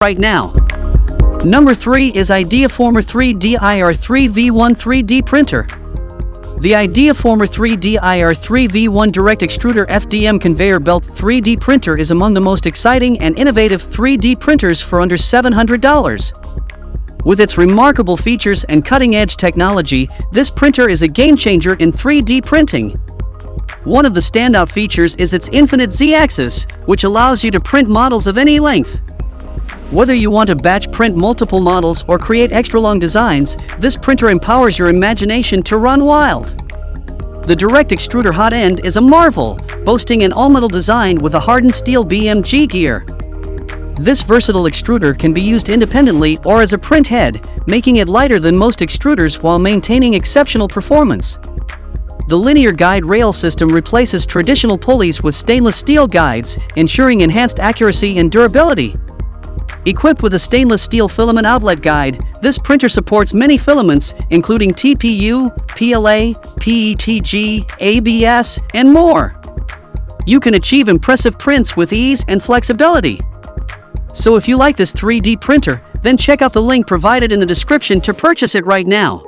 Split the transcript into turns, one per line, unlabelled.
right now. Number 3 is IdeaFormer-3D IR3 V1 3D printer. The IdeaFormer-3D IR3 V1 direct extruder FDM conveyor belt 3D printer is among the most exciting and innovative 3D printers for under $700. With its remarkable features and cutting-edge technology, this printer is a game-changer in 3D printing. One of the standout features is its infinite Z-axis, which allows you to print models of any length. Whether you want to batch print multiple models or create extra-long designs, this printer empowers your imagination to run wild. The direct extruder hot end is a marvel, boasting an all-metal design with a hardened steel BMG gear. This versatile extruder can be used independently or as a print head, making it lighter than most extruders while maintaining exceptional performance. The linear guide rail system replaces traditional pulleys with stainless steel guides, ensuring enhanced accuracy and durability. Equipped with a stainless steel filament outlet guide, this printer supports many filaments, including TPU, PLA, PETG, ABS, and more. You can achieve impressive prints with ease and flexibility. So if you like this 3D printer, then check out the link provided in the description to purchase it right now.